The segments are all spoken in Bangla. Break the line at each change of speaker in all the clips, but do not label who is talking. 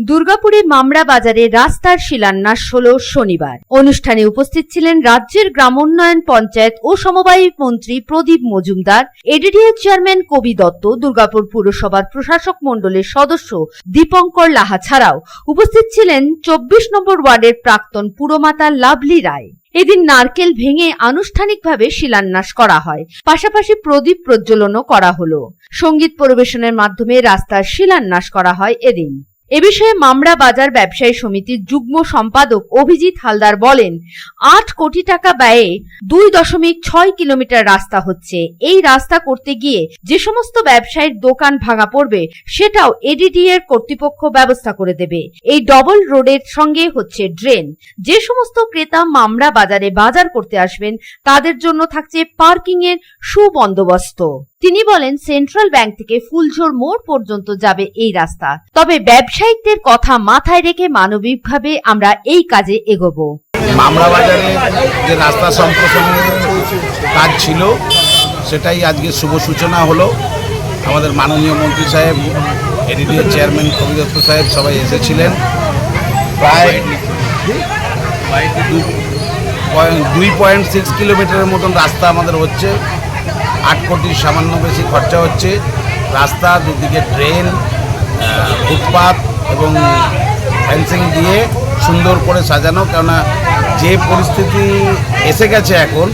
দুর্গাপুরে মামরা বাজারে রাস্তার শিলান্যাস হলো শনিবার। অনুষ্ঠানে উপস্থিত ছিলেন রাজ্যের গ্রামোন্নয়ন, পঞ্চায়েত ও সমবায় মন্ত্রী প্রদীপ মজুমদার, এডিডিএ চেয়ারম্যান কবি দত্ত, দুর্গাপুর পুরসভার প্রশাসক মণ্ডলের সদস্য দীপঙ্কর লাহা ছাড়াও উপস্থিত ছিলেন 24 নম্বর ওয়ার্ডের প্রাক্তন পুরমাতা লাভলি রায়। এদিন নারকেল ভেঙে আনুষ্ঠানিকভাবে শিলান্যাস করা হয়, পাশাপাশি প্রদীপ প্রজ্বলনও করা হলো। সঙ্গীত পরিবেশনের মাধ্যমে রাস্তার শিলান্যাস করা হয় এদিন। এ বিষয়ে মামরা বাজার ব্যবসায়ী সমিতির যুগ্ম সম্পাদক অভিজিৎ হালদার বলেন, 8 কোটি টাকা ব্যয়ে 2.6 কিলোমিটার রাস্তা হচ্ছে। এই রাস্তা করতে গিয়ে যে সমস্ত ব্যবসায়ীর দোকান ভাঙা পড়বে সেটাও এডিডি এর কর্তৃপক্ষ ব্যবস্থা করে দেবে। এই ডবল রোডের সঙ্গে হচ্ছে ড্রেন। যে সমস্ত ক্রেতা মামরা বাজারে বাজার করতে আসবেন তাদের জন্য থাকছে পার্কিং এর সুবন্দোবস্ত। তিনি বলেন, সেন্ট্রাল ব্যাংক থেকে ফুলঝোর মোড় পর্যন্ত যাবে এই রাস্তা। তবে ব্যবসায়িকদের কথা মাথায় রেখে মানবিকভাবে আমরা এই কাজে এগোবো।
মামরা বাজারে যে রাস্তা সম্প্রসারণের কাজ ছিল সেটাই আজকে শুভ সূচনা হলো। আমাদের মাননীয় মন্ত্রী সাহেব, এডিডিএ চেয়ারম্যান কবি দত্ত সাহেব সবাই এসেছিলেন। প্রায় 2.6 কিলোমিটারের মতন রাস্তা আমাদের হচ্ছে। 8 কোটির সামান্য বেশি খরচা হচ্ছে। রাস্তা দুদিকে ড্রেন, ফুটপাথ এবং ফেন্সিং দিয়ে সুন্দর করে সাজানো। কেননা যে পরিস্থিতি এসে গেছে এখন,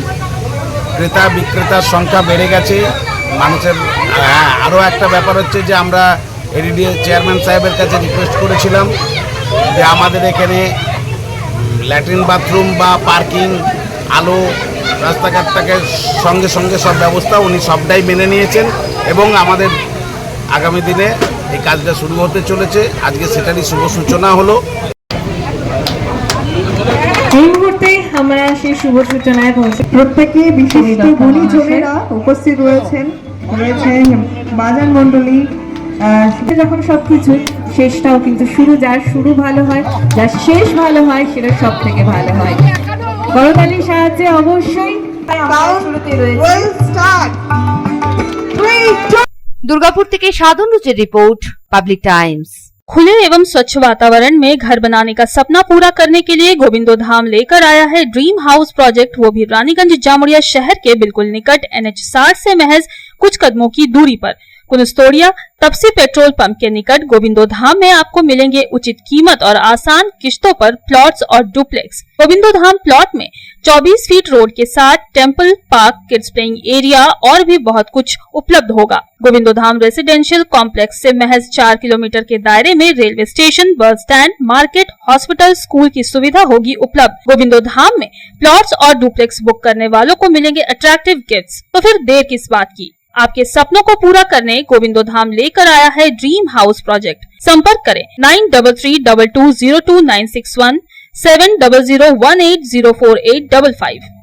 ক্রেতা বিক্রেতার সংখ্যা বেড়ে গেছে মানুষের। আরও একটা ব্যাপার হচ্ছে যে আমরা এডিডিএ চেয়ারম্যান সাহেবের কাছে রিকোয়েস্ট করেছিলাম যে আমাদের এখানে ল্যাট্রিন বাথরুম বা পার্কিং, আলো, রাস্তাঘাটটাকে সঙ্গে সঙ্গে সব ব্যবস্থা উনি সবটাই মেনে নিয়েছেন এবং আমাদের আগামী দিনে এই কাজটা শুরু হতে চলেছে। আজকে সেটারই শুভ সূচনা হলো।
এই মুহূর্তে আমরা সেই শুভ সূচনায় পৌঁছে।
প্রত্যেকে বিশিষ্ট গুণীজনেরা উপস্থিত রয়েছেন বাজার মন্ডলী।
যখন সবকিছু শেষটাও কিন্তু যার শুরু ভালো হয়, যার শেষ ভালো হয়, সেটা সব থেকে ভালো হয়। করতালির সাহায্যে অবশ্যই শুরুতে রয়েছে।
দুর্গাপুর থেকে সাধন রুচির রিपोर्ट, पब्लिक टाइम्स।
खुले एवं स्वच्छ वातावरण में घर बनाने का सपना पूरा करने के लिए गोविंदो धाम लेकर आया है ड्रीम हाउस प्रोजेक्ट, वो भी रानीगंज जामुड़िया शहर के बिल्कुल निकट NH 60 से महज कुछ कदमों की दूरी पर कुनस्तोड़िया तपसी पेट्रोल पंप के निकट गोविंदो धाम में आपको मिलेंगे उचित कीमत और आसान किश्तों पर प्लॉट्स और डुप्लेक्स। गोविंदो धाम प्लॉट में 24 फीट रोड के साथ temple, park, kids playing area और भी बहुत कुछ उपलब्ध होगा। गोविंदो धाम रेसिडेंशियल कॉम्प्लेक्स से महज 4 किलोमीटर के दायरे में railway station, bus stand, market, hospital, school की सुविधा होगी उपलब्ध। गोविंदो धाम में प्लॉट्स और डुप्लेक्स बुक करने वालों को मिलेंगे अट्रैक्टिव गिफ्ट्स। तो फिर देर किस बात की, आपके सपनों को पूरा करने गोविंदो धाम लेकर आया है ड्रीम हाउस प्रोजेक्ट। संपर्क करें 9332202961, 7001804855।